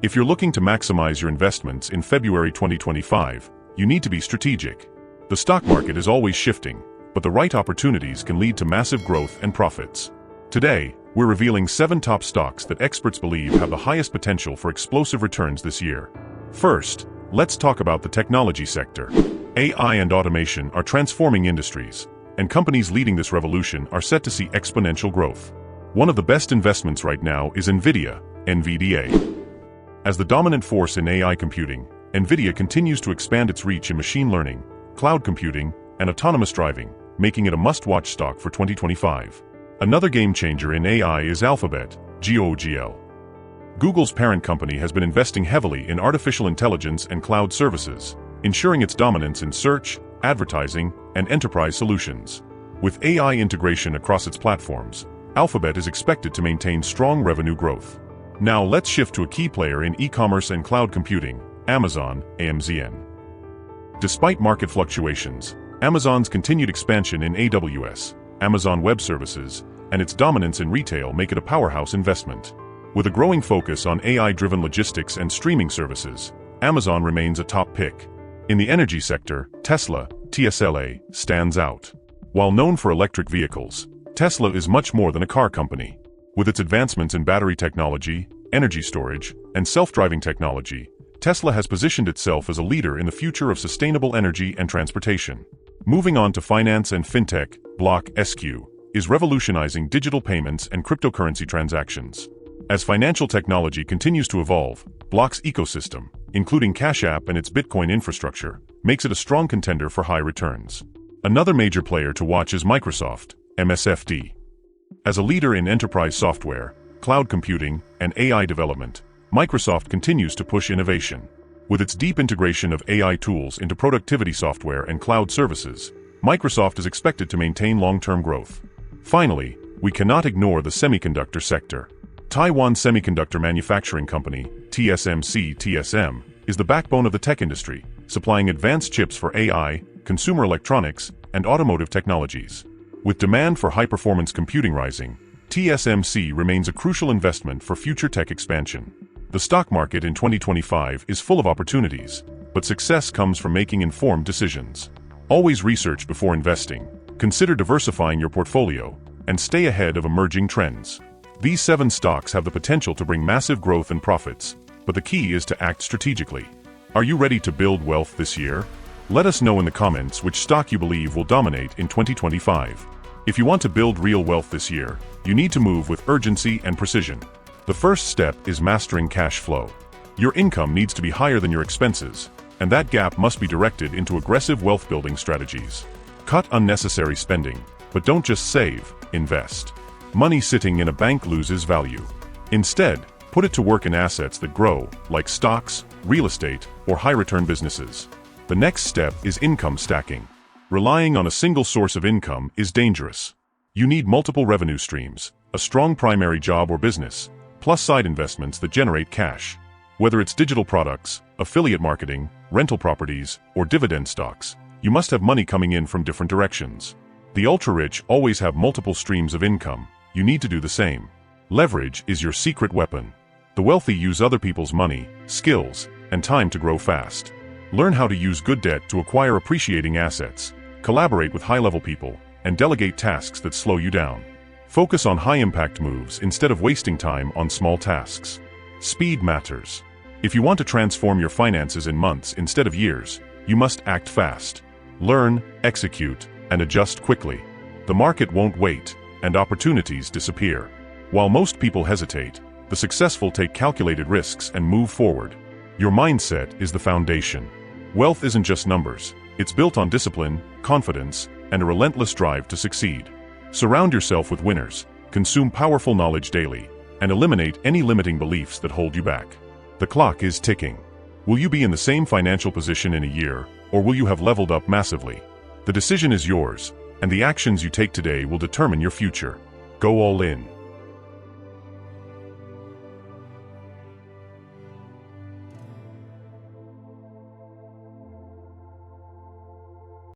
If you're looking to maximize your investments in February 2025, you need to be strategic. The stock market is always shifting, but the right opportunities can lead to massive growth and profits. Today, we're revealing 7 top stocks that experts believe have the highest potential for explosive returns this year. First, let's talk about the technology sector. AI and automation are transforming industries, and companies leading this revolution are set to see exponential growth. One of the best investments right now is NVIDIA, NVDA. As the dominant force in AI computing, NVIDIA continues to expand its reach in machine learning, cloud computing, and autonomous driving, making it a must-watch stock for 2025. Another game-changer in AI is Alphabet, Google. Google's parent company has been investing heavily in artificial intelligence and cloud services, ensuring its dominance in search, advertising, and enterprise solutions. With AI integration across its platforms, Alphabet is expected to maintain strong revenue growth. Now let's shift to a key player in e-commerce and cloud computing, Amazon, AMZN. Despite market fluctuations, Amazon's continued expansion in AWS, Amazon Web Services, and its dominance in retail make it a powerhouse investment. With a growing focus on AI-driven logistics and streaming services, Amazon remains a top pick. In the energy sector, Tesla, TSLA, stands out. While known for electric vehicles, Tesla is much more than a car company. With its advancements in battery technology, energy storage, and self-driving technology, Tesla has positioned itself as a leader in the future of sustainable energy and transportation. Moving on to finance and fintech, Block SQ is revolutionizing digital payments and cryptocurrency transactions. As financial technology continues to evolve, Block's ecosystem, including Cash App and its Bitcoin infrastructure, makes it a strong contender for high returns. Another major player to watch is Microsoft, MSFD. As a leader in enterprise software, cloud computing, and AI development, Microsoft continues to push innovation. With its deep integration of AI tools into productivity software and cloud services, Microsoft is expected to maintain long-term growth. Finally, we cannot ignore the semiconductor sector. Taiwan Semiconductor Manufacturing Company, TSMC, is the backbone of the tech industry, supplying advanced chips for AI, consumer electronics, and automotive technologies. With demand for high-performance computing rising, TSMC remains a crucial investment for future tech expansion. The stock market in 2025 is full of opportunities, but success comes from making informed decisions. Always research before investing, consider diversifying your portfolio, and stay ahead of emerging trends. These 7 stocks have the potential to bring massive growth and profits, but the key is to act strategically. Are you ready to build wealth this year? Let us know in the comments which stock you believe will dominate in 2025. If you want to build real wealth this year, you need to move with urgency and precision. The first step is mastering cash flow. Your income needs to be higher than your expenses, and that gap must be directed into aggressive wealth-building strategies. Cut unnecessary spending, but don't just save, invest. Money sitting in a bank loses value. Instead, put it to work in assets that grow, like stocks, real estate, or high-return businesses. The next step is income stacking. Relying on a single source of income is dangerous. You need multiple revenue streams, a strong primary job or business, plus side investments that generate cash. Whether it's digital products, affiliate marketing, rental properties, or dividend stocks, you must have money coming in from different directions. The ultra-rich always have multiple streams of income. You need to do the same. Leverage is your secret weapon. The wealthy use other people's money, skills, and time to grow fast. Learn how to use good debt to acquire appreciating assets, collaborate with high-level people, and delegate tasks that slow you down. Focus on high-impact moves instead of wasting time on small tasks. Speed matters. If you want to transform your finances in months instead of years, you must act fast. Learn, execute, and adjust quickly. The market won't wait, and opportunities disappear. While most people hesitate, the successful take calculated risks and move forward. Your mindset is the foundation. Wealth isn't just numbers. It's built on discipline, confidence, and a relentless drive to succeed. Surround yourself with winners, consume powerful knowledge daily, and eliminate any limiting beliefs that hold you back. The clock is ticking. Will you be in the same financial position in a year, or will you have leveled up massively? The decision is yours, and the actions you take today will determine your future. Go all in.